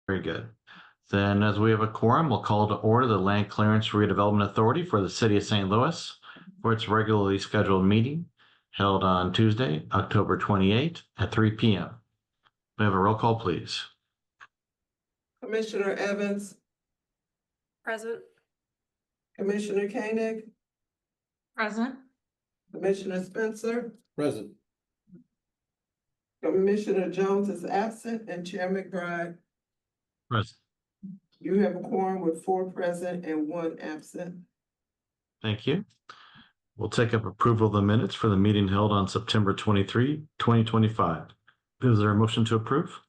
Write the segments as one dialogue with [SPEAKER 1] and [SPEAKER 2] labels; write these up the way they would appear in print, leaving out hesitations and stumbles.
[SPEAKER 1] Very good. Then, as we have a quorum, we'll call to order the Land Clearance Redevelopment Authority for the City of St. Louis for its regularly scheduled meeting held on Tuesday, October 28th at 3 p.m. We have a roll call, please.
[SPEAKER 2] Commissioner Evans,
[SPEAKER 3] Present.
[SPEAKER 2] Commissioner Koenig,
[SPEAKER 3] Present.
[SPEAKER 2] Commissioner Spencer,
[SPEAKER 4] Present.
[SPEAKER 2] Commissioner Jones is absent, and Chair McBride.
[SPEAKER 1] Present.
[SPEAKER 2] You have a quorum with 4 present and 1 absent.
[SPEAKER 1] Thank you. We'll take up approval of the minutes for the meeting held on September 23, 2025. Is there a motion to approve?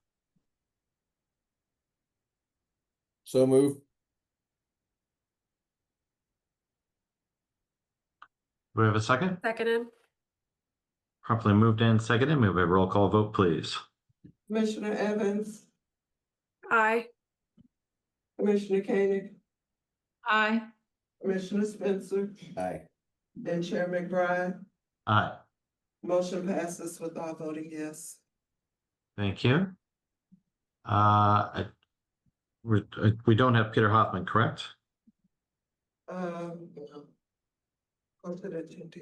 [SPEAKER 4] So move.
[SPEAKER 1] Do we have a second?
[SPEAKER 3] Seconded.
[SPEAKER 1] Properly moved and seconded. May we have a roll call vote, please?
[SPEAKER 2] Commissioner Evans,
[SPEAKER 3] Aye.
[SPEAKER 2] Commissioner Koenig,
[SPEAKER 3] Aye.
[SPEAKER 2] Commissioner Spencer,
[SPEAKER 4] Aye.
[SPEAKER 2] and Chair McBride.
[SPEAKER 1] Aye.
[SPEAKER 2] Motion passes with all voting yes.
[SPEAKER 1] Thank you. We don't have Peter Hoffman, correct?
[SPEAKER 2] No. Go to the agenda.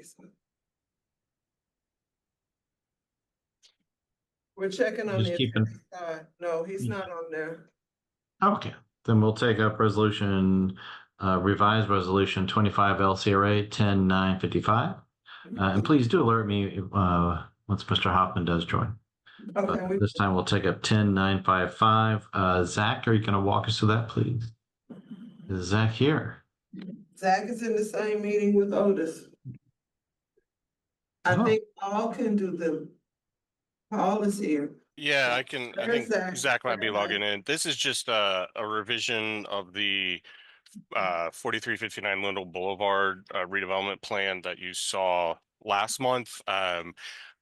[SPEAKER 2] We're checking on
[SPEAKER 1] Just
[SPEAKER 2] the
[SPEAKER 1] keeping-
[SPEAKER 2] attorney side. No, he's not on there.
[SPEAKER 1] Okay, then we'll take up revised resolution 25 LCRA 10955. And please do alert me once Mr. Hoffman does join.
[SPEAKER 2] Okay,
[SPEAKER 1] But this time we'll take up 10955. Zach, are you going to walk us through that, please? Is Zach here?
[SPEAKER 2] Zach is in the same meeting with Otis. I
[SPEAKER 1] Oh.
[SPEAKER 2] think Paul can do Paul is here.
[SPEAKER 5] Yeah, I think
[SPEAKER 2] There's Zach.
[SPEAKER 5] Zach might be logging in. This is just a revision of the 4359 Lindell Boulevard redevelopment plan that you saw last month.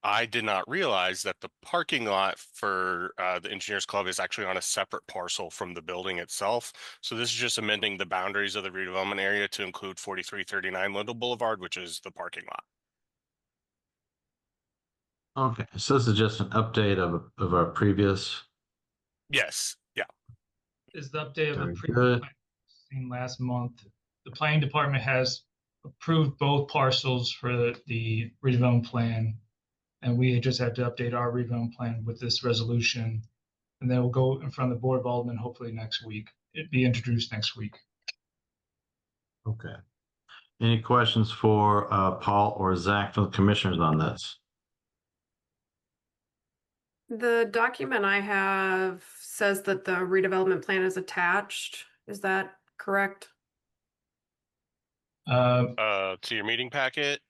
[SPEAKER 5] I did not realize that the parking lot for the Engineers Club is actually on a separate parcel from the building itself. So this is just amending the boundaries of the redevelopment area to include 4339 Lindell Boulevard, which is the parking lot.
[SPEAKER 1] Okay, so this is just an update of our previous.
[SPEAKER 5] Yes, yeah.
[SPEAKER 6] Is the update of
[SPEAKER 1] Very
[SPEAKER 6] a
[SPEAKER 1] good.
[SPEAKER 6] previous plan seen last month. The planning department has approved both parcels for the redevelopment plan, and we just have to update our redevelopment plan with this resolution, and then we'll go in front of the Board of Aldermen hopefully next week. It'd be introduced next week.
[SPEAKER 1] Okay. Any questions for Paul or Zach from the commissioners on this?
[SPEAKER 3] The document I have says that the redevelopment plan is attached. Is that correct?
[SPEAKER 5] To your meeting packet.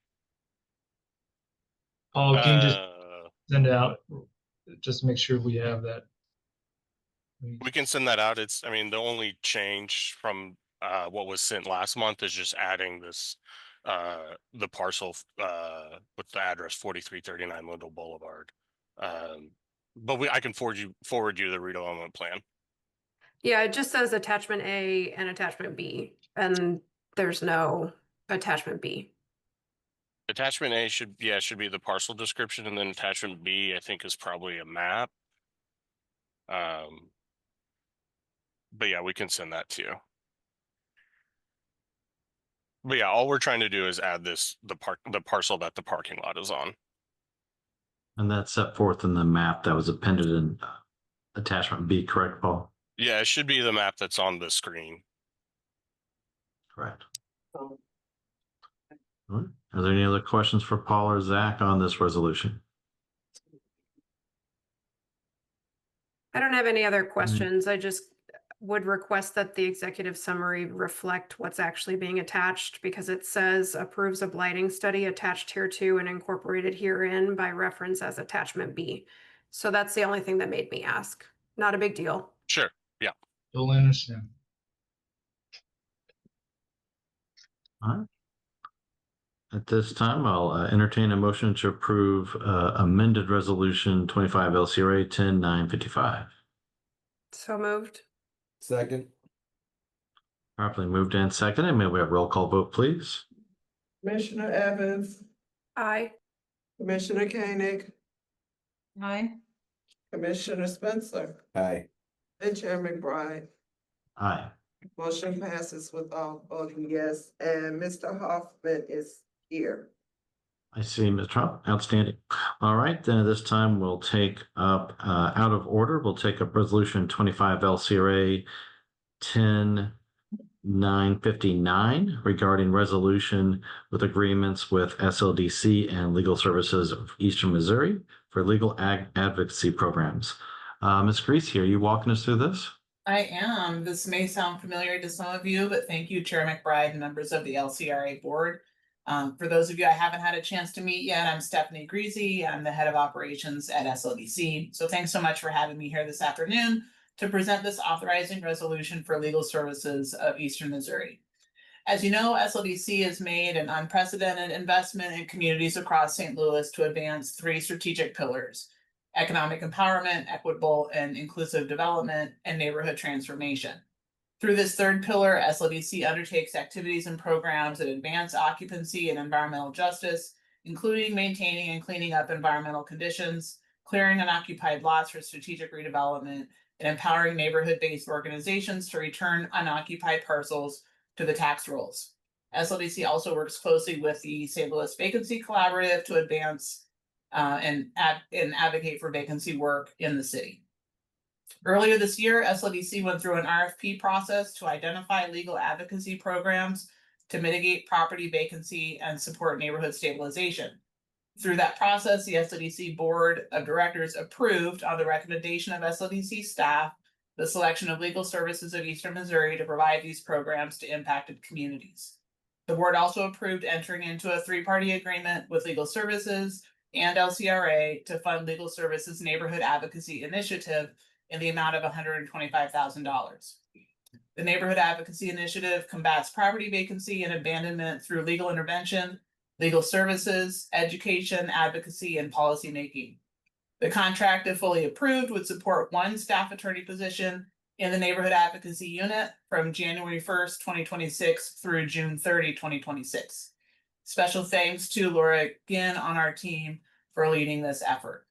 [SPEAKER 6] Paul, can you just
[SPEAKER 5] Uh,
[SPEAKER 6] send it out? Just to make sure we have that.
[SPEAKER 5] We can send that out. I mean, the only change from what was sent last month is just adding this the parcel with the address 4339 Lindell Boulevard. But I can forward you the redevelopment plan.
[SPEAKER 3] Yeah, it just says attachment A and attachment B, and there's no attachment B.
[SPEAKER 5] Attachment A should be the parcel description, and then attachment B I think is probably a map. But yeah, we can send that to you. But yeah, all we're trying to do is add the parcel that the parking lot is on.
[SPEAKER 1] And that's set forth in the map that was appended in attachment B, correct, Paul?
[SPEAKER 5] Yeah, it should be the map that's on the screen.
[SPEAKER 1] Correct. All right. Are there any other questions for Paul or Zach on this resolution?
[SPEAKER 3] I don't have any other questions. I just would request that the executive summary reflect what's actually being attached, because it says approves a blighting study attached here to and incorporated herein by reference as attachment B. So that's the only thing that made me ask. Not a big deal.
[SPEAKER 5] Sure. Yeah.
[SPEAKER 6] You'll understand.
[SPEAKER 1] All right. At this time, I'll entertain a motion to approve amended resolution 25 LCRA 10955.
[SPEAKER 3] So moved.
[SPEAKER 4] Second.
[SPEAKER 1] Properly moved and seconded. May we have roll call vote, please?
[SPEAKER 2] Commissioner Evans,
[SPEAKER 3] Aye.
[SPEAKER 2] Commissioner Koenig,
[SPEAKER 3] Aye.
[SPEAKER 2] Commissioner Spencer,
[SPEAKER 4] Aye.
[SPEAKER 2] and Chair McBride.
[SPEAKER 1] Aye.
[SPEAKER 2] Motion passes with all voting yes, and Mr. Hoffman is here.
[SPEAKER 1] I see, Ms. Trump. Outstanding. All right, then at this time, we'll take up, out of order, we'll take up Resolution 25 LCRA 10-959 regarding resolution with agreements with SLDC and Legal Services of Eastern Missouri for legal advocacy programs. Ms. Greasy, are you walking us through this?
[SPEAKER 7] I am. This may sound familiar to some of you, but thank you, Chair McBride and members of the LCRA board. For those of you I haven't had a chance to meet yet, I'm Stephanie Greasy. I'm the head of operations at SLDC. So thanks so much for having me here this afternoon to present this authorizing resolution for legal services of Eastern Missouri. As you know, SLDC has made an unprecedented investment in communities across St. Louis to advance 3 strategic pillars: economic empowerment, equitable and inclusive development, and neighborhood transformation. Through this third pillar, SLDC undertakes activities and programs that advance occupancy and environmental justice, including maintaining and cleaning up environmental conditions, clearing unoccupied lots for strategic redevelopment, and empowering neighborhood-based organizations to return unoccupied parcels to the tax rolls. SLDC also works closely with the St. Louis Vacancy Collaborative to advance and advocate for vacancy work in the city. Earlier this year, SLDC went through an RFP process to identify legal advocacy programs to mitigate property vacancy and support neighborhood stabilization. Through that process, the SLDC Board of Directors approved, on the recommendation of SLDC staff, the selection of Legal Services of Eastern Missouri to provide these programs to impacted communities. The board also approved entering into a 3-party agreement with Legal Services and LCRA to fund Legal Services Neighborhood Advocacy Initiative in the amount of $125,000. The Neighborhood Advocacy Initiative combats property vacancy and abandonment through legal intervention, legal services, education, advocacy, and policymaking. The contract, if fully approved, would support 1 staff attorney position in the Neighborhood Advocacy Unit from January 1st, 2026 through June 30, 2026. Special thanks to Laura Ginn on our team for leading this effort.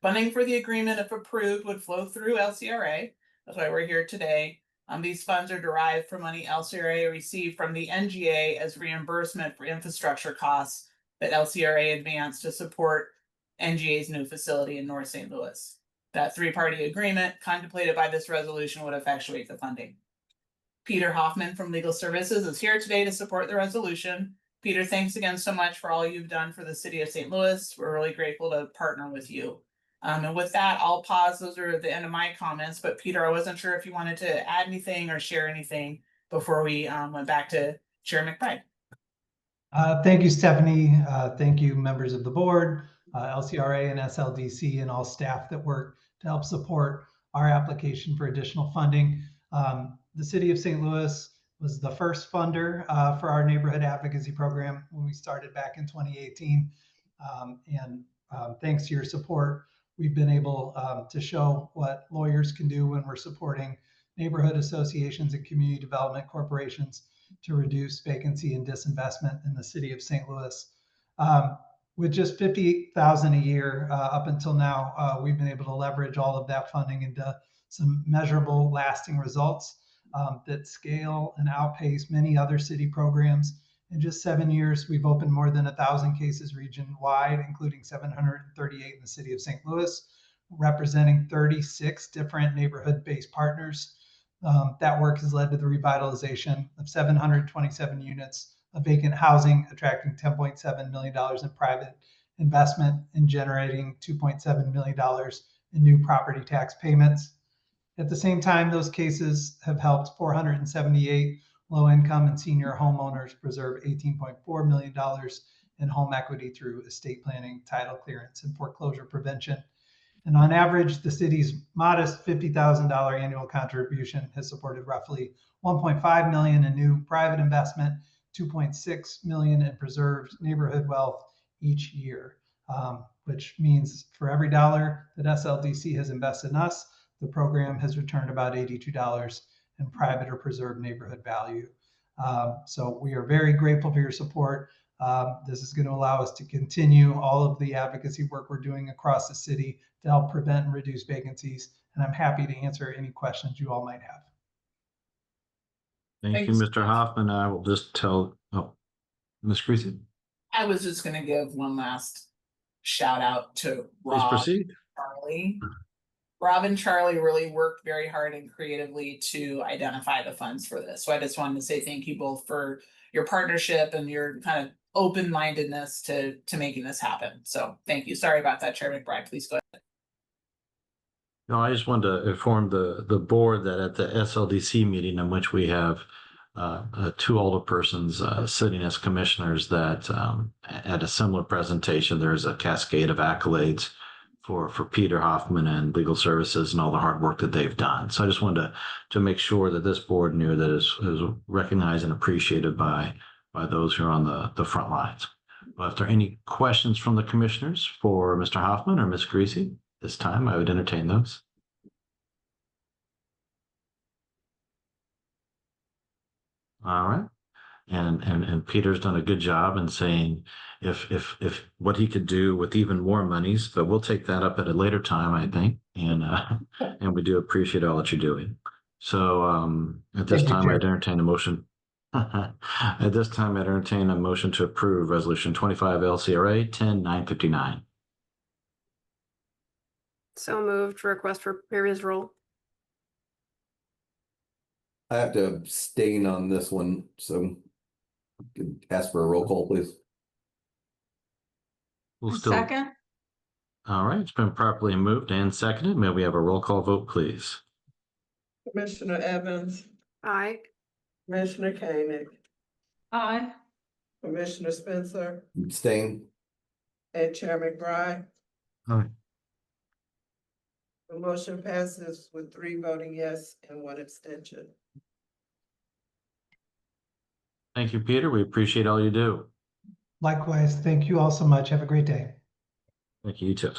[SPEAKER 7] Funding for the agreement, if approved, would flow through LCRA. That's why we're here today. These funds are derived from money LCRA received from the NGA as reimbursement for infrastructure costs that LCRA advanced to support NGA's new facility in North St. Louis. That 3-party agreement contemplated by this resolution would effectuate the funding. Peter Hoffman from Legal Services is here today to support the resolution. Peter, thanks again so much for all you've done for the city of St. Louis. We're really grateful to partner with you. And with that, I'll pause. Those are the end of my comments. But Peter, I wasn't sure if you wanted to add anything or share anything before we went back to Chair McBride.
[SPEAKER 8] Thank you, Stephanie. Thank you, members of the board, LCRA and SLDC, and all staff that work to help support our application for additional funding. The city of St. Louis was the first funder for our neighborhood advocacy program when we started back in 2018. Thanks to your support, we've been able to show what lawyers can do when we're supporting neighborhood associations and community development corporations to reduce vacancy and disinvestment in the city of St. Louis. With just $50,000 a year up until now, we've been able to leverage all of that funding into some measurable, lasting results that scale and outpace many other city programs. In just 7 years, we've opened more than 1,000 cases region-wide, including 738 in the city of St. Louis, representing 36 different neighborhood-based partners. That work has led to the revitalization of 727 units of vacant housing, attracting $10.7 million in private investment and generating $2.7 million in new property tax payments. At the same time, those cases have helped 478 low-income and senior homeowners preserve $18.4 million in home equity through estate planning, title clearance, and foreclosure prevention. And on average, the city's modest $50,000 annual contribution has supported roughly $1.5 million in new private investment, $2.6 million in preserved neighborhood wealth each year, which means for every dollar that SLDC has invested in us, the program has returned about $82 in private or preserved neighborhood value. So we are very grateful for your support. This is going to allow us to continue all of the advocacy work we're doing across the city to help prevent and reduce vacancies. And I'm happy to answer any questions you all might have.
[SPEAKER 1] Thank you,
[SPEAKER 7] Thanks.
[SPEAKER 1] Mr. Hoffman. I will just tell, oh, Ms. Creasy,
[SPEAKER 7] I was just gonna give one last shout out to
[SPEAKER 1] please
[SPEAKER 7] Rob,
[SPEAKER 1] proceed.
[SPEAKER 7] Charlie. Rob and Charlie really worked very hard and creatively to identify the funds for this. So I just wanted to say thank you both for your partnership and your kind of open-mindedness to making this happen. So thank you. Sorry about that, Chair McBride. Please go ahead.
[SPEAKER 1] No, I just wanted to inform the board that at the SLDC meeting in which we have two older persons sitting as commissioners, that at a similar presentation, there's a cascade of accolades for Peter Hoffman and legal services and all the hard work that they've done. So I just wanted to make sure that this board knew that is recognized and appreciated by those who are on the front lines. But if there are any questions from the commissioners for Mr. Hoffman or Ms. Greasy, this time I would entertain those. All right. And Peter's done a good job in saying if what he could do with even more monies, but we'll take that up at a later time, I think. And we do appreciate all that you're doing. So at this
[SPEAKER 8] Thank you,
[SPEAKER 1] time,
[SPEAKER 8] Chair.
[SPEAKER 1] I'd entertain a motion. At this time, I'd entertain a motion to approve Resolution 25 LCRA 10959.
[SPEAKER 3] So moved. Request for previous roll.
[SPEAKER 4] I have to abstain on this one, so could ask for a roll call, please.
[SPEAKER 1] We'll still.
[SPEAKER 9] Second,
[SPEAKER 1] All right, it's been properly moved and seconded. May we have a roll call vote, please?
[SPEAKER 2] Commissioner Evans,
[SPEAKER 3] Aye.
[SPEAKER 2] Commissioner Koenig,
[SPEAKER 9] aye.
[SPEAKER 2] Commissioner Spencer,
[SPEAKER 4] Abstain.
[SPEAKER 2] and Chair McBride.
[SPEAKER 1] Aye.
[SPEAKER 2] The motion passes with 3 voting yes and 1 abstention.
[SPEAKER 1] Thank you, Peter. We appreciate all you do.
[SPEAKER 8] Likewise, thank you all so much. Have a great day.
[SPEAKER 1] Thank you, you too.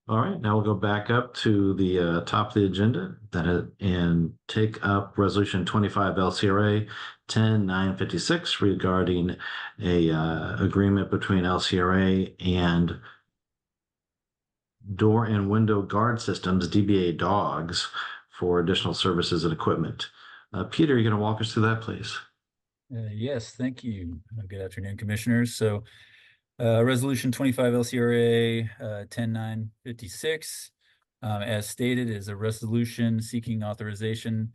[SPEAKER 1] All right, now we'll go back up to the top of the agenda and take up Resolution 25 LCRA 10956 regarding a agreement between LCRA and Door and Window Guard Systems, DBA Dogs, for additional services and equipment. Peter, you're going to walk us through that, please.
[SPEAKER 10] Yes, thank you. Good afternoon, commissioners. So Resolution 25 LCRA 10956, as stated, is a resolution seeking authorization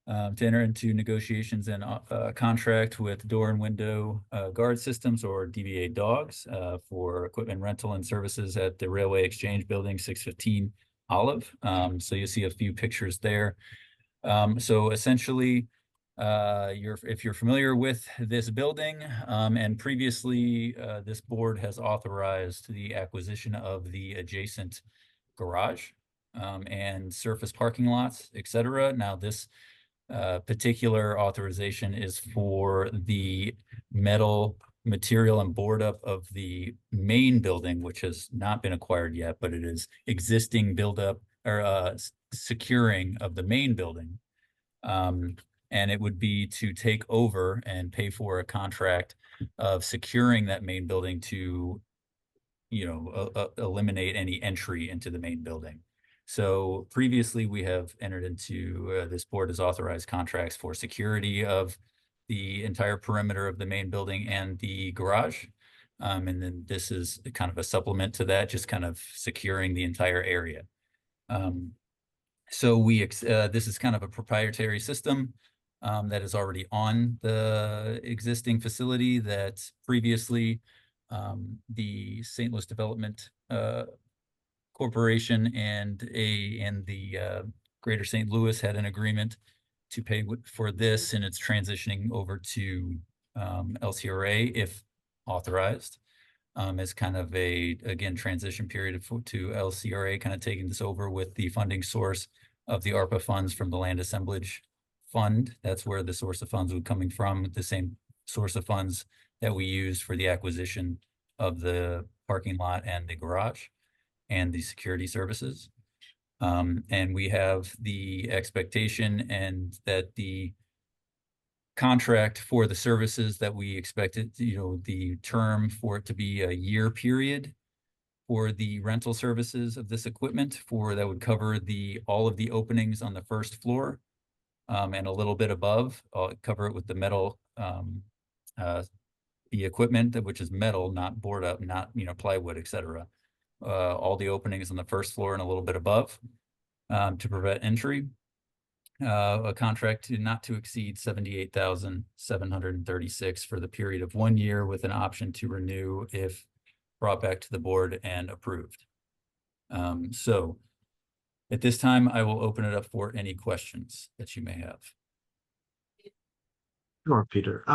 [SPEAKER 10] to enter into negotiations and contract with Door and Window Guard Systems, or DBA Dogs, for equipment rental and services at the Railway Exchange Building, 615 Olive. So you see a few pictures there. So essentially, if you're familiar with this building, and previously this board has authorized the acquisition of the adjacent garage and surface parking lots, etc. Now this particular authorization is for the metal material and board up of the main building, which has not been acquired yet, but it is existing build up or securing of the main building. And it would be to take over and pay for a contract of securing that main building to, eliminate any entry into the main building. So previously we have entered into, this board has authorized contracts for security of the entire perimeter of the main building and the garage. And then this is kind of a supplement to that, just kind of securing the entire area. So this is kind of a proprietary system that is already on the existing facility that previously the St. Louis Development Corporation and the Greater St. Louis had an agreement to pay for this, and it's transitioning over to LCRA if authorized, as kind of a, again, transition period to LCRA, kind of taking this over with the funding source of the ARPA funds from the land assemblage fund. That's where the source of funds would coming from, the same source of funds that we used for the acquisition of the parking lot and the garage and the security services. And we have the expectation and that the contract for the services that we expected, the term for it to be a year period for the rental services of this equipment that would cover all of the openings on the first floor, and a little bit above. I'll cover it with the metal, the equipment, which is metal, not board up, not, plywood, etc. All the openings on the first floor and a little bit above, to prevent entry. A contract not to exceed 78,736 for the period of 1 year, with an option to renew if brought back to the board and approved. So at this time, I will open it up for any questions that you may have.
[SPEAKER 1] Sure, Peter.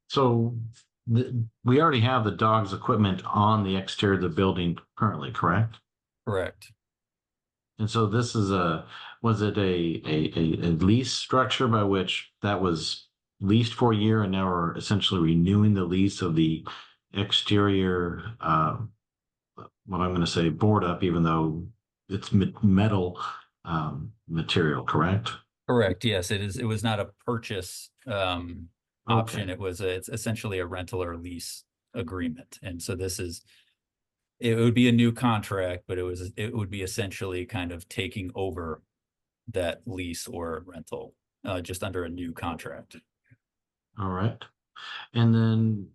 [SPEAKER 1] So we already have the dog's equipment on the exterior of the building currently, correct?
[SPEAKER 10] Correct.
[SPEAKER 1] And so this is was it a lease structure by which that was leased for a year, and now we're essentially renewing the lease of the exterior, what I'm going to say, board up, even though it's metal material, correct?
[SPEAKER 10] Correct. Yes, it is. It was not a purchase option.
[SPEAKER 1] Okay.
[SPEAKER 10] It's essentially a rental or lease agreement. And so it would be a new contract, but it would be essentially kind of taking over that lease or rental, just under a new contract.
[SPEAKER 1] All right. And then,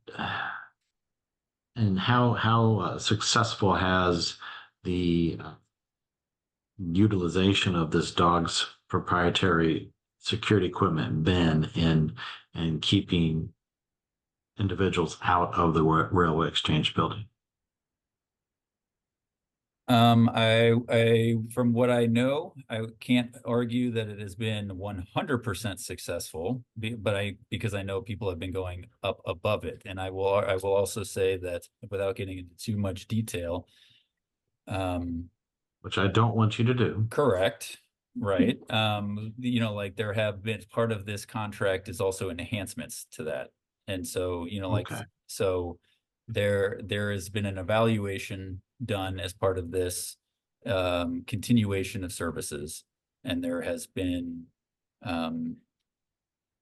[SPEAKER 1] and how successful has the utilization of this dog's proprietary security equipment been in keeping individuals out of the railway exchange building?
[SPEAKER 10] From what I know, I can't argue that it has been 100% successful, because I know people have been going up above it. And I will also say that, without getting into too much detail,
[SPEAKER 1] which I don't want you to do.
[SPEAKER 10] Correct. Right. Like, there have been, part of this contract is also enhancements to that. And so,
[SPEAKER 1] Okay.
[SPEAKER 10] so there has been an evaluation done as part of this continuation of services, and there has been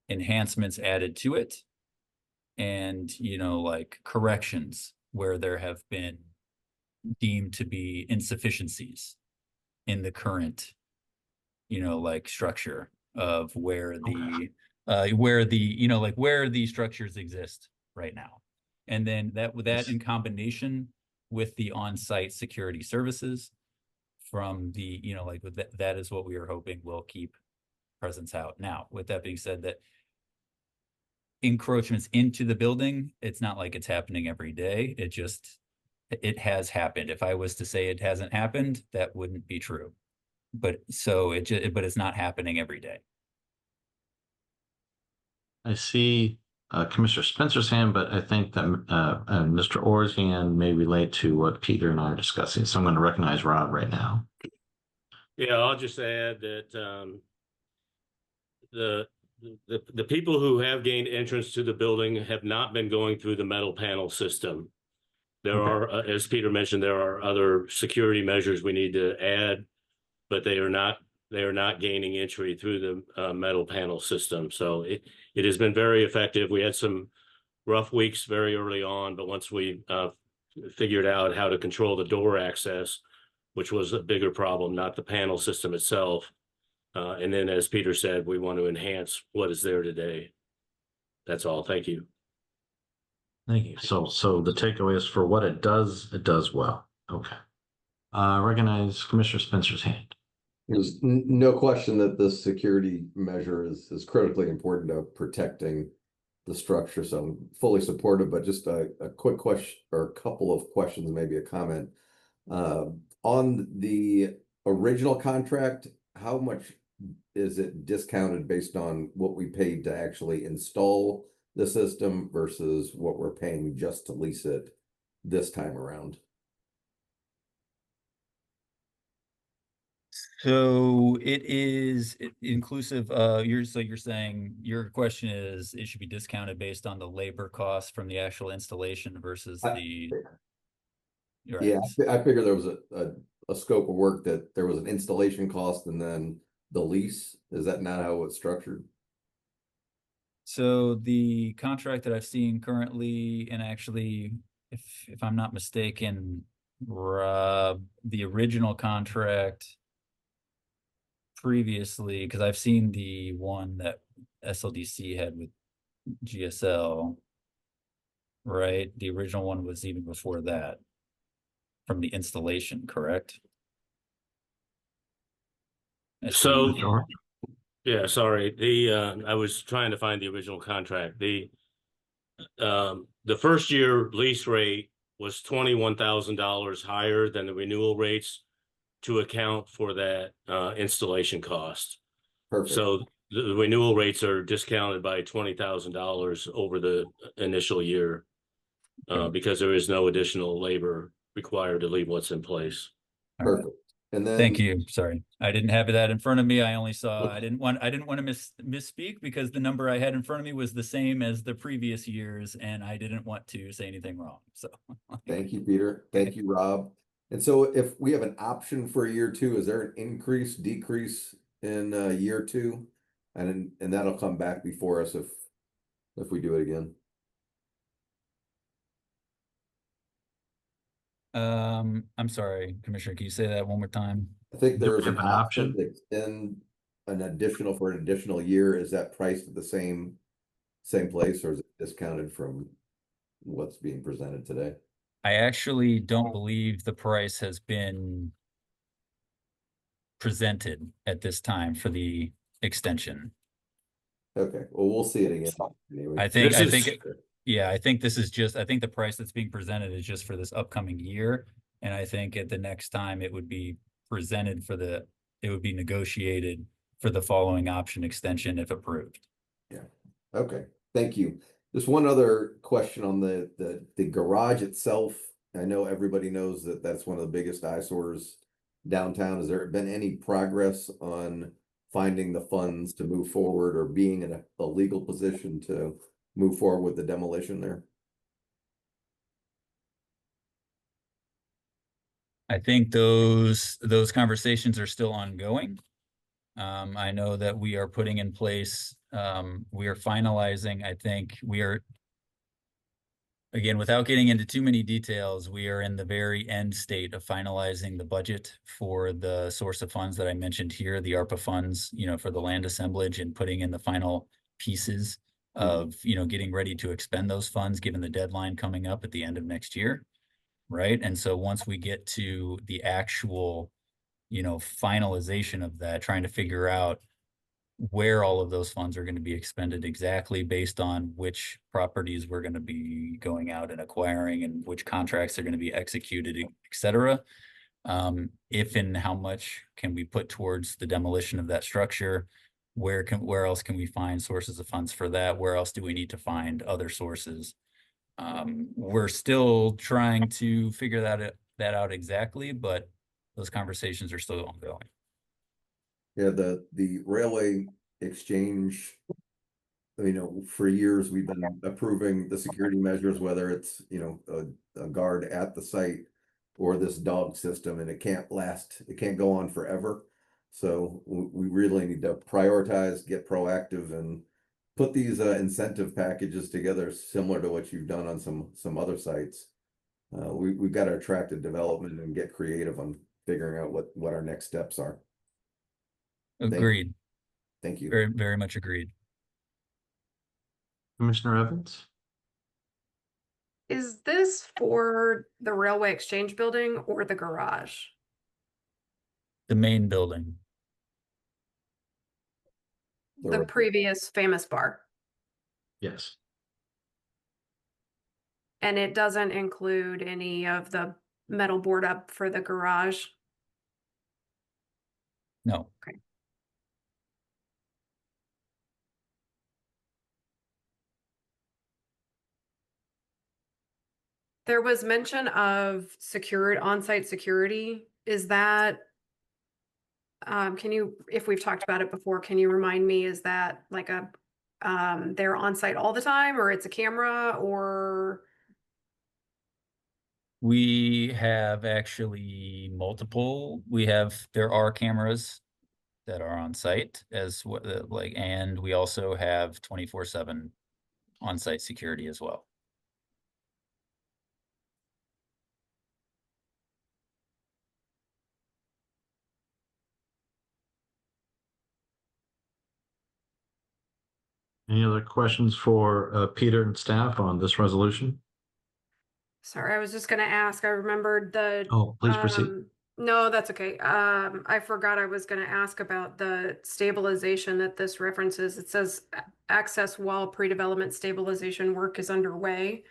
[SPEAKER 10] enhancements added to it, and like corrections where there have been deemed to be insufficiencies in the current like structure of where the where the structures exist right now. And then that in combination with the on-site security services from the, that is what we are hoping will keep presence out. Now, with that being said, that encroachments into the building, it's not like it's happening every day. It has happened. If I was to say it hasn't happened, that wouldn't be true. But it's not happening every day.
[SPEAKER 1] I see Commissioner Spencer's hand, but I think that Mr. Orr's hand may relate to what Peter and I are discussing. So I'm going to recognize Rob right now.
[SPEAKER 9] Yeah, I'll just add that the people who have gained entrance to the building have not been going through the metal panel system. There are, as Peter mentioned, there are other security measures we need to add, but they are not gaining entry through the metal panel system. So it has been very effective. We had some rough weeks very early on, but once we figured out how to control the door access, which was a bigger problem, not the panel system itself. And then, as Peter said, we want to enhance what is there today. That's all. Thank you.
[SPEAKER 1] Thank you. So the takeaway is, for what it does well. Okay. Recognize Commissioner Spencer's hand.
[SPEAKER 4] There's no question that this security measure is critically important to protecting the structure. So I'm fully supportive, but just a quick question, or a couple of questions, maybe a comment. On the original contract, how much is it discounted based on what we paid to actually install the system versus what we're paying just to lease it this time around?
[SPEAKER 10] So it is inclusive. You're saying your question is, it should be discounted based on the labor costs from the actual installation versus the. Right.
[SPEAKER 4] Yeah, I figured there was a scope of work that there was an installation cost and then the lease. Is that not how it's structured?
[SPEAKER 10] So the contract that I've seen currently, and actually, if I'm not mistaken, Rob, the original contract previously, because I've seen the one that SLDC had with GSL, right? The original one was even before that, from the installation, correct?
[SPEAKER 9] So,
[SPEAKER 1] Sure.
[SPEAKER 9] yeah, sorry, I was trying to find the original contract. The first year lease rate was $21,000 higher than the renewal rates to account for that installation cost.
[SPEAKER 4] Perfect.
[SPEAKER 9] So the renewal rates are discounted by $20,000 over the initial year because there is no additional labor required to leave what's in place.
[SPEAKER 10] All right.
[SPEAKER 4] Perfect. And then.
[SPEAKER 10] Thank you. Sorry, I didn't have that in front of me. I only saw. I didn't want to misspeak because the number I had in front of me was the same as the previous years, and I didn't want to say anything wrong. So,
[SPEAKER 4] Thank you, Peter. Thank you, Rob. And so if we have an option for year two, is there an increase, decrease in year two? And that'll come back before us if we do it again.
[SPEAKER 10] I'm sorry, Commissioner. Can you say that one more time?
[SPEAKER 4] I think
[SPEAKER 1] Do we
[SPEAKER 4] there's
[SPEAKER 1] have
[SPEAKER 4] an
[SPEAKER 1] an
[SPEAKER 4] option
[SPEAKER 1] option?
[SPEAKER 4] to extend for an additional year. Is that priced at the same place, or is it discounted from what's being presented today?
[SPEAKER 10] I actually don't believe the price has been presented at this time for the extension.
[SPEAKER 4] Okay, well, we'll see it again anyway.
[SPEAKER 10] I think the price that's being presented is just for this upcoming year. And I think at the next time it would be presented it would be negotiated for the following option extension if approved.
[SPEAKER 4] Yeah, okay, thank you. Just one other question on the garage itself. I know everybody knows that that's one of the biggest eyesores downtown. Has there been any progress on finding the funds to move forward or being in a legal position to move forward with the demolition there?
[SPEAKER 10] I think those conversations are still ongoing. I know that we are putting in place, we are finalizing, I think again, without getting into too many details, we are in the very end state of finalizing the budget for the source of funds that I mentioned here, the ARPA funds, for the land assemblage, and putting in the final pieces of, getting ready to expend those funds, given the deadline coming up at the end of next year. Right. And so once we get to the actual, finalization of that, trying to figure out where all of those funds are going to be expended exactly based on which properties we're going to be going out and acquiring and which contracts are going to be executed, et cetera. If and how much can we put towards the demolition of that structure? Where else can we find sources of funds for that? Where else do we need to find other sources? We're still trying to figure that out exactly, but those conversations are still ongoing.
[SPEAKER 4] Yeah, the railway exchange, for years we've been approving the security measures, whether it's, a guard at the site or this dog system, and it can't go on forever. So we really need to prioritize, get proactive, and put these incentive packages together similar to what you've done on some other sites. We've got to attract a development and get creative on figuring out what our next steps are.
[SPEAKER 10] Agreed.
[SPEAKER 4] Thank you.
[SPEAKER 10] Very, very much agreed.
[SPEAKER 1] Commissioner Evans?
[SPEAKER 3] Is this for the Railway Exchange Building or the garage?
[SPEAKER 10] The main building.
[SPEAKER 3] The previous famous bar.
[SPEAKER 1] Yes.
[SPEAKER 3] And it doesn't include any of the metal board up for the garage?
[SPEAKER 10] No.
[SPEAKER 3] Okay. There was mention of on-site security. Is that, if we've talked about it before, can you remind me, is that like they're on-site all the time, or it's a camera, or?
[SPEAKER 10] We have actually there are cameras that are on site as what, like, and we also have 24/7 on-site security as well.
[SPEAKER 1] Any other questions for Peter and staff on this resolution?
[SPEAKER 3] Sorry, I was just gonna ask, I remembered the.
[SPEAKER 1] Oh, please proceed.
[SPEAKER 3] No, that's okay. I forgot I was gonna ask about the stabilization that this references. It says access wall pre-development stabilization work is underway.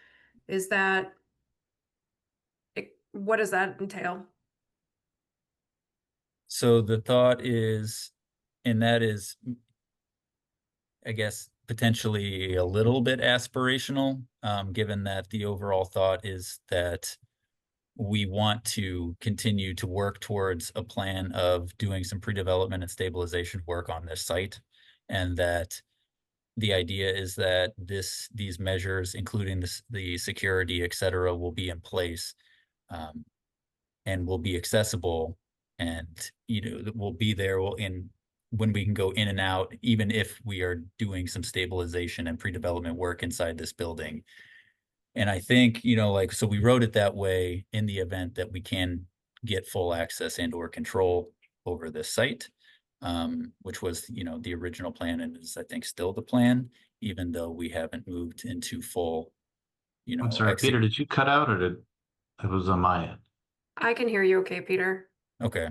[SPEAKER 3] Is that? What does that entail?
[SPEAKER 10] So the thought is, and that is, I guess, potentially a little bit aspirational, given that the overall thought is that we want to continue to work towards a plan of doing some pre-development and stabilization work on this site. And that the idea is that these measures, including the security, et cetera, will be in place, and will be accessible, and, will be there when we can go in and out, even if we are doing some stabilization and pre-development work inside this building. And I think, so we wrote it that way in the event that we can get full access and or control over this site, which was, the original plan and is, I think, still the plan, even though we haven't moved into full,
[SPEAKER 1] I'm sorry, Peter, did you cut out or it was on my end?
[SPEAKER 3] I can hear you okay, Peter.
[SPEAKER 10] Okay,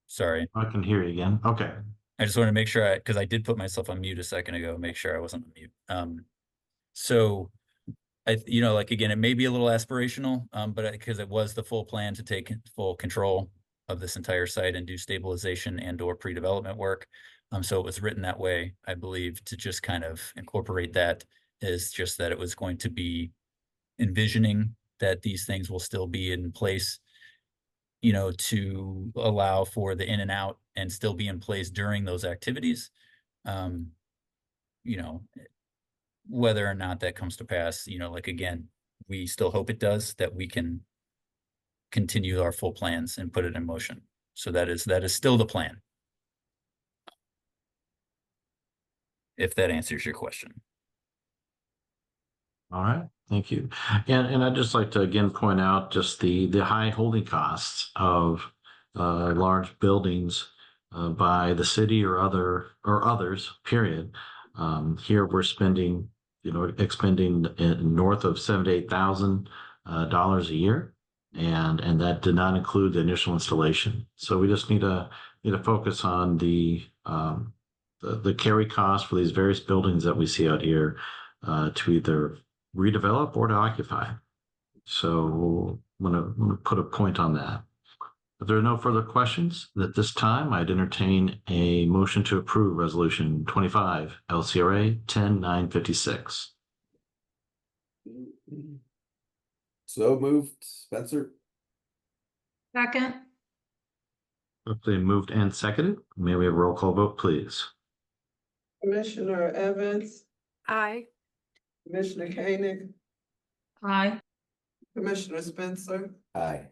[SPEAKER 10] sorry.
[SPEAKER 1] I can hear you again. Okay.
[SPEAKER 10] I just want to make sure because I did put myself on mute a second ago, make sure I wasn't on mute. So again, it may be a little aspirational, but because it was the full plan to take full control of this entire site and do stabilization and or pre-development work. So it was written that way, I believe, to just kind of incorporate that, is just that it was going to be envisioning that these things will still be in place, to allow for the in and out and still be in place during those activities. Whether or not that comes to pass, again, we still hope it does, that we can continue our full plans and put it in motion. So that is still the plan. If that answers your question.
[SPEAKER 1] All right, thank you. And I'd just like to again point out just the high holding costs of large buildings by the city or others, period. Here we're spending, expending north of $78,000 a year, and that did not include the initial installation. So we just need to focus on the carry cost for these various buildings that we see out here to either redevelop or to occupy. So I'm going to put a point on that. If there are no further questions at this time, I'd entertain a motion to approve Resolution 25 LCRA 10956.
[SPEAKER 4] So moved, Spencer.
[SPEAKER 11] Second.
[SPEAKER 1] Hopefully moved and seconded. May we have a roll call vote, please?
[SPEAKER 2] Commissioner Evans,
[SPEAKER 3] Aye.
[SPEAKER 2] Commissioner Koenig,
[SPEAKER 11] Aye.
[SPEAKER 2] Commissioner Spencer,
[SPEAKER 4] Aye.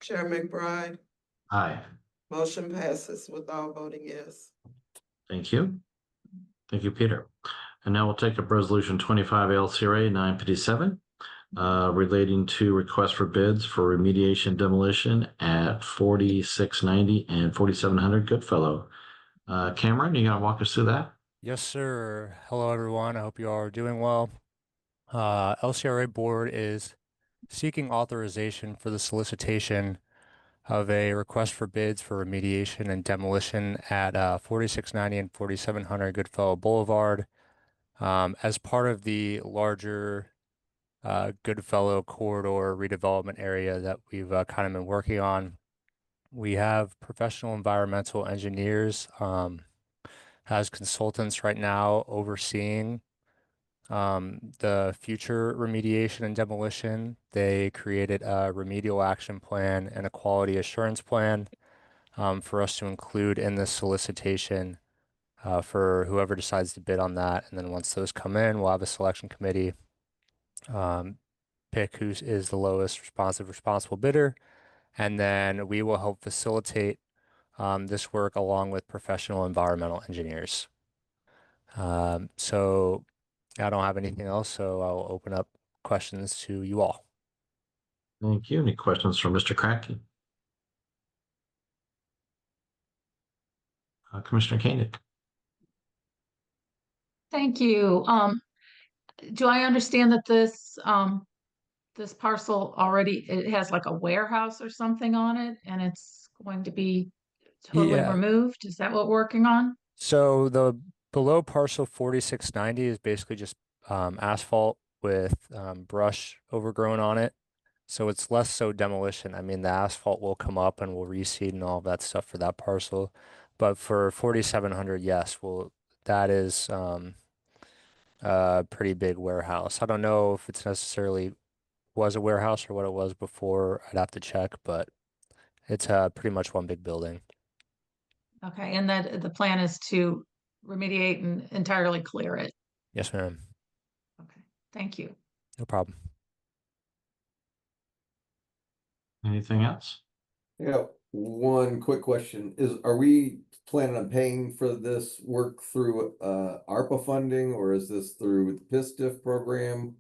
[SPEAKER 2] Chair McBride.
[SPEAKER 1] Aye.
[SPEAKER 2] Motion passes with all voting yes.
[SPEAKER 1] Thank you. Thank you, Peter. And now we'll take up Resolution 25 LCRA 957 relating to request for bids for remediation demolition at 4690 and 4700 Goodfellow. Cameron, you gonna walk us through that?
[SPEAKER 12] Yes, sir. Hello, everyone. I hope you all are doing well. LCRA board is seeking authorization for the solicitation of a request for bids for remediation and demolition at 4690 and 4700 Goodfellow Boulevard. As part of the larger Goodfellow corridor redevelopment area that we've kind of been working on, we have professional environmental engineers as consultants right now overseeing the future remediation and demolition. They created a remedial action plan and a quality assurance plan for us to include in this solicitation for whoever decides to bid on that. And then once those come in, we'll have a selection committee pick who is the lowest responsible bidder. And then we will help facilitate this work along with professional environmental engineers. So I don't have anything else, so I'll open up questions to you all.
[SPEAKER 1] Thank you. Any questions from Mr. Cracky? Commissioner Koenig?
[SPEAKER 11] Thank you. Do I understand that this parcel already, it has like a warehouse or something on it and it's going to be totally
[SPEAKER 12] Yeah.
[SPEAKER 11] removed? Is that what we're working on?
[SPEAKER 12] So the below parcel 4690 is basically just asphalt with brush overgrown on it. So it's less so demolition. I mean, the asphalt will come up and we'll reseed and all of that stuff for that parcel. But for 4700, yes, that is a pretty big warehouse. I don't know if it's necessarily was a warehouse or what it was before. I'd have to check, but it's pretty much one big building.
[SPEAKER 11] Okay, and that the plan is to remediate and entirely clear it.
[SPEAKER 12] Yes, ma'am.
[SPEAKER 11] Okay, thank you.
[SPEAKER 12] No problem.
[SPEAKER 1] Anything else?
[SPEAKER 4] Yeah, one quick question are we planning on paying for this work through ARPA funding, or is this through the PISTIF program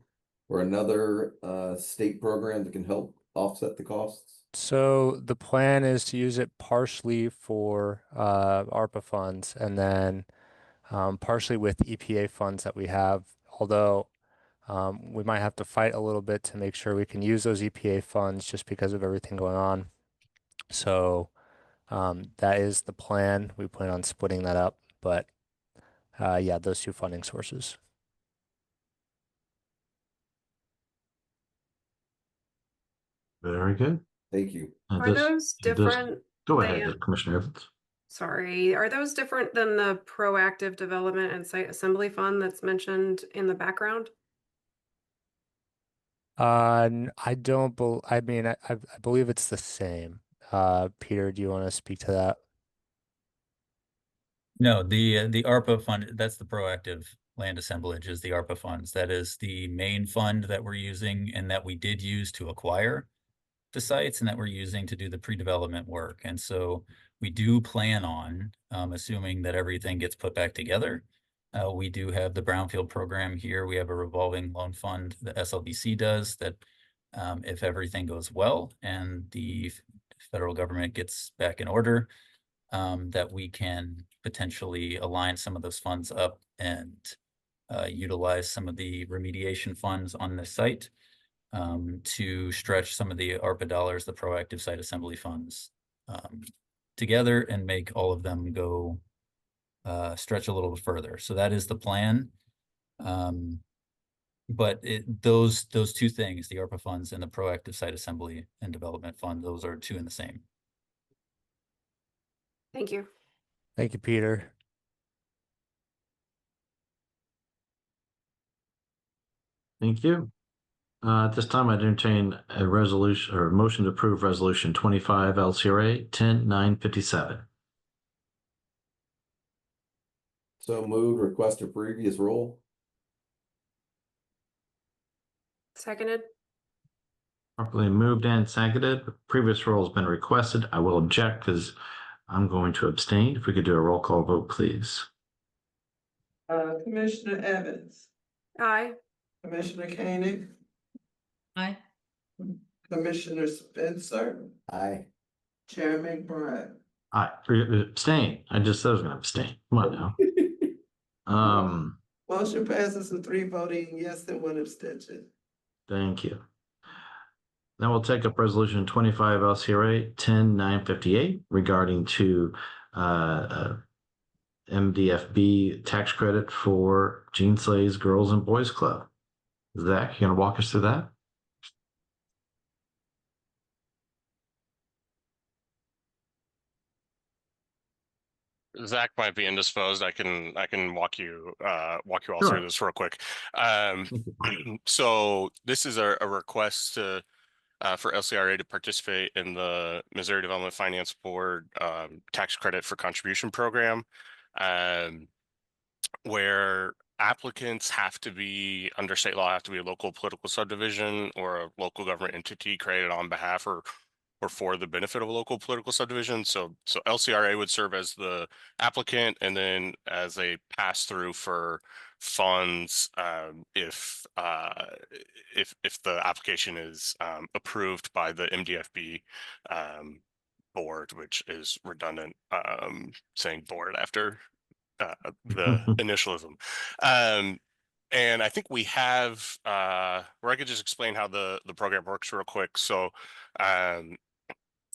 [SPEAKER 4] or another state program that can help offset the costs?
[SPEAKER 12] So the plan is to use it partially for ARPA funds and then partially with EPA funds that we have, although we might have to fight a little bit to make sure we can use those EPA funds just because of everything going on. So that is the plan. We plan on splitting that up, but yeah, those two funding sources.
[SPEAKER 1] Very good.
[SPEAKER 4] Thank you.
[SPEAKER 3] Are those different?
[SPEAKER 1] Go
[SPEAKER 3] than-
[SPEAKER 1] ahead, Commissioner Evans.
[SPEAKER 3] Sorry, are those different than the proactive development and site assembly fund that's mentioned in the background?
[SPEAKER 12] I don't I mean, I believe it's the same. Peter, do you want to speak to that?
[SPEAKER 10] No, the ARPA fund, that's the proactive land assemblage is the ARPA funds. That is the main fund that we're using and that we did use to acquire the sites and that we're using to do the pre-development work. And so we do plan on, assuming that everything gets put back together. We do have the brownfield program here. We have a revolving loan fund, the SLBC does, that if everything goes well and the federal government gets back in order, that we can potentially align some of those funds up and utilize some of the remediation funds on the site to stretch some of the ARPA dollars, the proactive site assembly funds together and make all of them go stretch a little bit further. So that is the plan. But those two things, the ARPA funds and the proactive site assembly and development fund, those are two in the same.
[SPEAKER 3] Thank you.
[SPEAKER 12] Thank you, Peter.
[SPEAKER 1] Thank you. At this time, I'd entertain a resolution or a motion to approve resolution 25 LCRA 10957.
[SPEAKER 4] So moved, request a previous rule.
[SPEAKER 3] Seconded.
[SPEAKER 1] Properly moved and seconded. Previous rule has been requested. I will object because I'm going to abstain. If we could do a roll call vote, please.
[SPEAKER 2] Commissioner Evans,
[SPEAKER 3] Aye.
[SPEAKER 2] Commissioner Koenig,
[SPEAKER 11] Aye.
[SPEAKER 2] Commissioner Spencer,
[SPEAKER 4] Aye.
[SPEAKER 2] Chairman Bride.
[SPEAKER 1] Abstain. I just said I was going to abstain. Come on now.
[SPEAKER 2] Motion passes with 3 voting yes and 1 abstention.
[SPEAKER 1] Thank you. Now we'll take up resolution 25 LCRA 10958 regarding to MDFB tax credit for Jean Slay's Girls and Boys Club. Zach, you gonna walk us through that?
[SPEAKER 5] Zach might be indisposed. I can walk you all
[SPEAKER 1] Sure.
[SPEAKER 5] through this real quick. So this is a request to for LCRA to participate in the Missouri Development Finance Board tax credit for contribution program, where applicants have to be under state law, have to be a local political subdivision or a local government entity created on behalf or or for the benefit of a local political subdivision. So LCRA would serve as the applicant, and then as a pass through for funds if the application is approved by the MDFB board, which is redundant, saying board after the initialism. And I think we have, where I could just explain how the program works real quick. So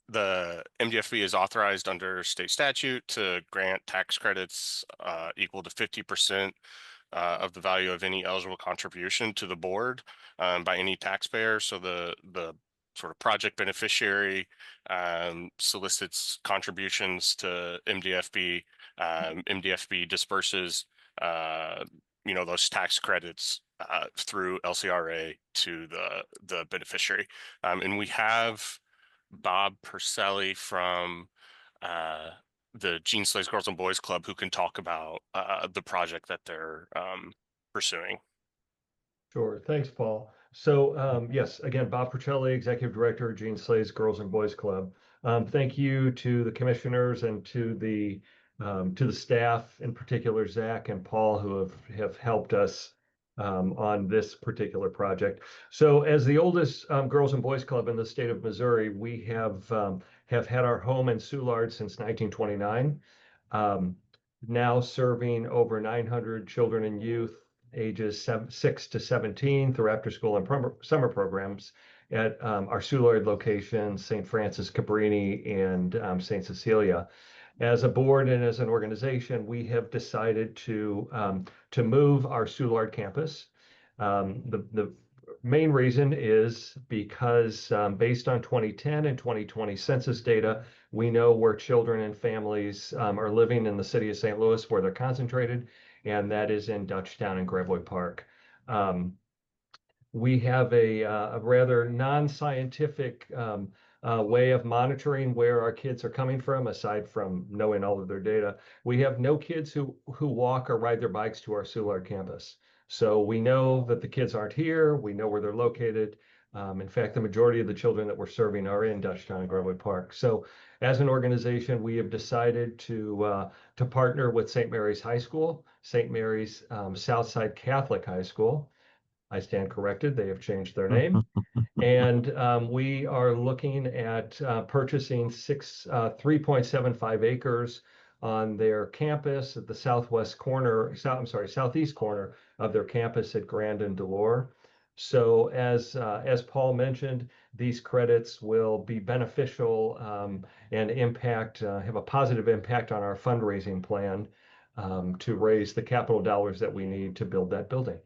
[SPEAKER 5] the MDFB is authorized under state statute to grant tax credits equal to 50% of the value of any eligible contribution to the board by any taxpayer. So the sort of project beneficiary solicits contributions to MDFB. MDFB disperses those tax credits through LCRA to the beneficiary. And we have Bob Purcelli from the Gene Slay's Girls and Boys Club who can talk about the project that they're pursuing.
[SPEAKER 13] Sure. Thanks, Paul. So yes, again, Bob Purcelli, Executive Director of Gene Slay's Girls and Boys Club. Thank you to the commissioners and to the staff, in particular, Zach and Paul, who have helped us on this particular project. So as the oldest Girls and Boys Club in the state of Missouri, we have had our home in Soulard since 1929, now serving over 900 children and youth ages 6 to 17 through after school and summer programs at our Soulard locations, St. Francis Cabrini and St. Cecilia. As a board and as an organization, we have decided to move our Soulard campus. The main reason is because based on 2010 and 2020 census data, we know where children and families are living in the city of St. Louis, where they're concentrated, and that is in Dutchtown and Gravois Park. We have a rather non-scientific way of monitoring where our kids are coming from, aside from knowing all of their data. We have no kids who walk or ride their bikes to our Soulard campus. So we know that the kids aren't here. We know where they're located. In fact, the majority of the children that we're serving are in Dutchtown and Gravois Park. So as an organization, we have decided to partner with St. Mary's High School, St. Mary's Southside Catholic High School. I stand corrected. They have changed their name. And we are looking at purchasing 3.75 acres on their campus at the southeast corner of their campus at Grand and Delore. So as Paul mentioned, these credits will be beneficial and have a positive impact on our fundraising plan to raise the capital dollars that we need to build that building.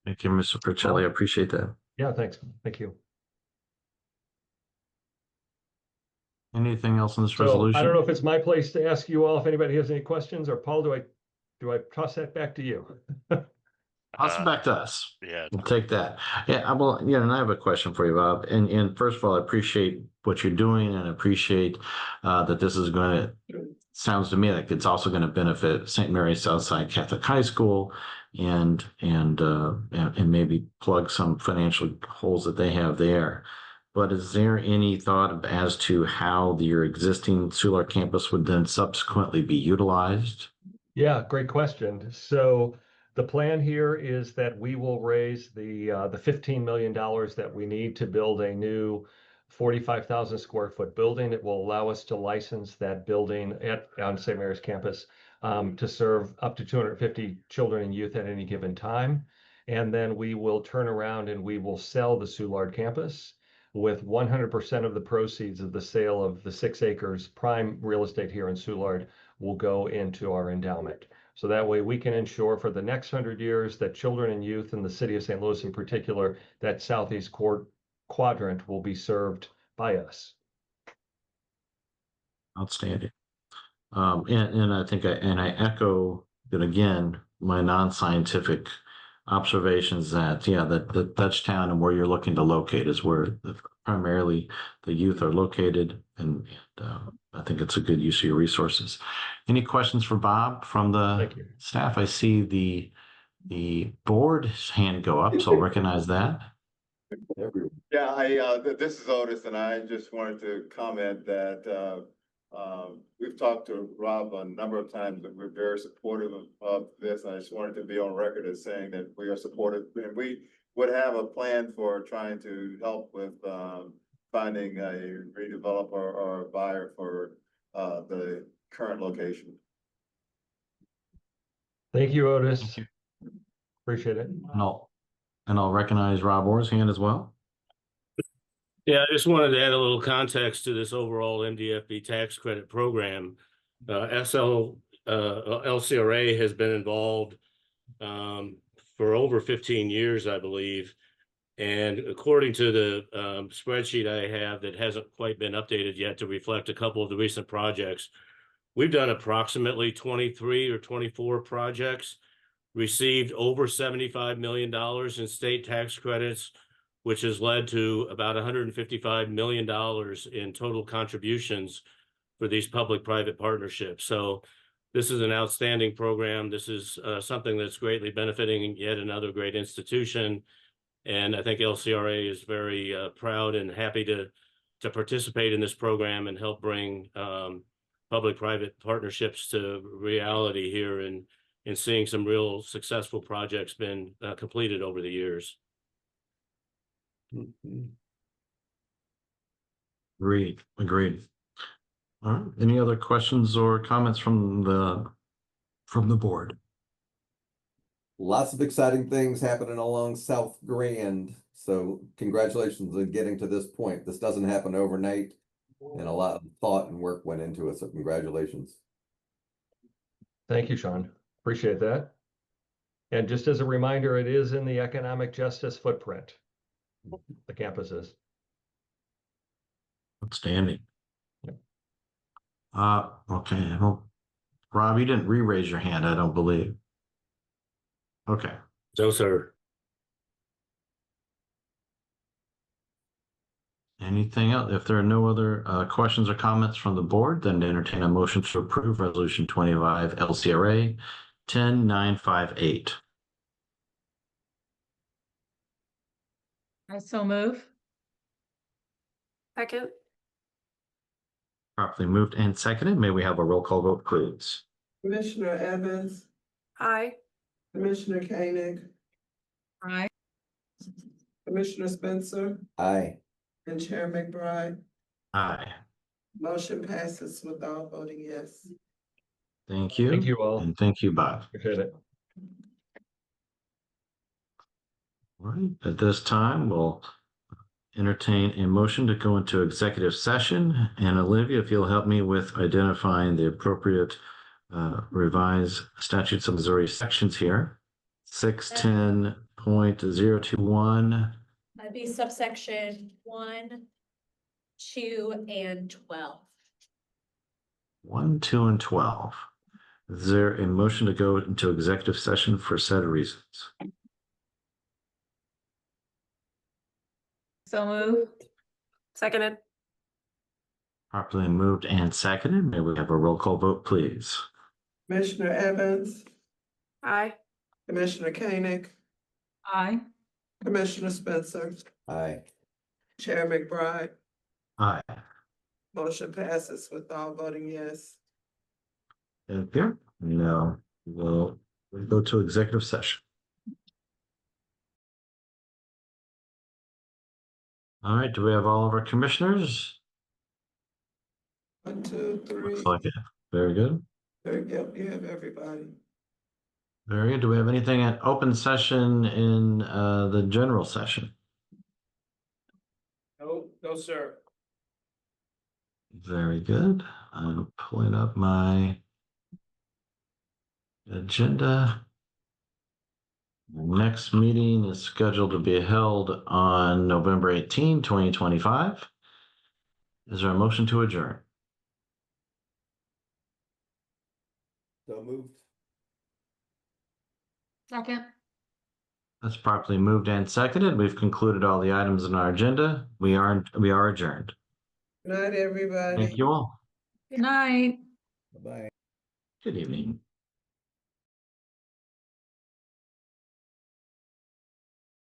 [SPEAKER 1] Thank you, Mr. Purcelli. I appreciate that.
[SPEAKER 13] Yeah, thanks. Thank you.
[SPEAKER 1] Anything else on this
[SPEAKER 13] So
[SPEAKER 1] resolution?
[SPEAKER 13] I don't know if it's my place to ask you all if anybody has any questions, or Paul, do I toss that back to you?
[SPEAKER 1] Toss it back to us.
[SPEAKER 5] Yeah.
[SPEAKER 1] We'll take that. Yeah, well, yeah, and I have a question for you, Bob. And first of all, I appreciate what you're doing and appreciate that this is going to, sounds to me like it's also going to benefit St. Mary's Southside Catholic High School and maybe plug some financial holes that they have there. But is there any thought as to how your existing Soulard campus would then subsequently be utilized?
[SPEAKER 13] Yeah, great question. So the plan here is that we will raise the $15 million that we need to build a new 45,000 square foot building. It will allow us to license that building on St. Mary's campus to serve up to 250 children and youth at any given time. And then we will turn around and we will sell the Soulard campus with 100% of the proceeds of the sale of the 6 acres prime real estate here in Soulard will go into our endowment. So that way we can ensure for the next 100 years that children and youth in the city of St. Louis in particular, that southeast quadrant will be served by us.
[SPEAKER 1] Outstanding. And I think I echo that again, my non-scientific observations that the Dutchtown and where you're looking to locate is where primarily the youth are located, and I think it's a good use of your resources. Any questions for Bob from the staff? I see the board's hand go up, so I'll recognize that.
[SPEAKER 4] Everyone.
[SPEAKER 14] Yeah, this is Otis, and I just wanted to comment that, we've talked to Rob a number of times, and we're very supportive of this. I just wanted to be on record as saying that we are supportive, and we would have a plan for trying to help with, finding a redeveloper or a buyer for, the current location.
[SPEAKER 13] Thank you, Otis.
[SPEAKER 1] Thank you.
[SPEAKER 13] Appreciate it.
[SPEAKER 1] And I'll recognize Rob Orr's hand as well.
[SPEAKER 9] Yeah, I just wanted to add a little context to this overall MDFB tax credit program. LCRA has been involved for over 15 years, I believe. And according to the spreadsheet I have that hasn't quite been updated yet to reflect a couple of the recent projects, we've done approximately 23 or 24 projects, received over $75 million in state tax credits, which has led to about $155 million in total contributions for these public-private partnerships. So this is an outstanding program. This is something that's greatly benefiting yet another great institution. And I think LCRA is very proud and happy to participate in this program and help bring public-private partnerships to reality here and seeing some real successful projects been completed over the years.
[SPEAKER 1] Agreed. All right. Any other questions or comments from the board?
[SPEAKER 4] Lots of exciting things happening along South Grand. So congratulations on getting to this point. This doesn't happen overnight, and a lot of thought and work went into it. So congratulations.
[SPEAKER 13] Thank you, Sean. Appreciate that. And just as a reminder, it is in the economic justice footprint, the campus is.
[SPEAKER 1] Outstanding.
[SPEAKER 13] Yep.
[SPEAKER 1] Okay. Well, Rob, you didn't re-raise your hand, I don't believe. Okay.
[SPEAKER 9] So, sir.
[SPEAKER 1] Anything else? If there are no other questions or comments from the board, then to entertain a motion to approve Resolution 25 LCRA 10958.
[SPEAKER 11] I so move.
[SPEAKER 3] Second.
[SPEAKER 1] Properly moved and seconded. May we have a roll call vote, please?
[SPEAKER 2] Commissioner Evans,
[SPEAKER 3] Aye.
[SPEAKER 2] Commissioner Koenig,
[SPEAKER 11] Aye.
[SPEAKER 2] Commissioner Spencer,
[SPEAKER 4] Aye.
[SPEAKER 2] and Chair McBride.
[SPEAKER 1] Aye.
[SPEAKER 2] Motion passes with all voting yes.
[SPEAKER 1] Thank you.
[SPEAKER 13] Thank you all.
[SPEAKER 1] And thank you, Bob.
[SPEAKER 13] Appreciate it.
[SPEAKER 1] All right. At this time, we'll entertain a motion to go into executive session. And Olivia, if you'll help me with identifying the appropriate revised statutes of Missouri sections here. 610.021.
[SPEAKER 15] That'd be subsection 1, 2, and 12.
[SPEAKER 1] 1, 2, and 12. Is there a motion to go into executive session for said reasons?
[SPEAKER 11] So move.
[SPEAKER 3] Seconded.
[SPEAKER 1] Properly moved and seconded. May we have a roll call vote, please?
[SPEAKER 2] Commissioner Evans,
[SPEAKER 3] Aye.
[SPEAKER 2] Commissioner Koenig,
[SPEAKER 11] Aye.
[SPEAKER 2] Commissioner Spencer,
[SPEAKER 4] Aye.
[SPEAKER 2] Chair McBride.
[SPEAKER 1] Aye.
[SPEAKER 2] Motion passes with all voting yes.
[SPEAKER 1] Thank you. Now we'll go to executive session. All right. Do we have all of our commissioners?
[SPEAKER 2] 1, 2, 3.
[SPEAKER 1] Looks like it. Very good.
[SPEAKER 2] Yep, you have everybody.
[SPEAKER 1] Very good. Do we have anything at open session in the general session?
[SPEAKER 6] No, sir.
[SPEAKER 1] Very good. I'm pulling up my agenda. The next meeting is scheduled to be held on November 18, 2025. Is there a motion to adjourn?
[SPEAKER 4] So moved.
[SPEAKER 11] Second.
[SPEAKER 1] That's properly moved and seconded. We've concluded all the items on our agenda. We are adjourned.
[SPEAKER 2] Good night, everybody.
[SPEAKER 1] Thank you all.
[SPEAKER 11] Good night.
[SPEAKER 4] Bye-bye.
[SPEAKER 1] Good evening.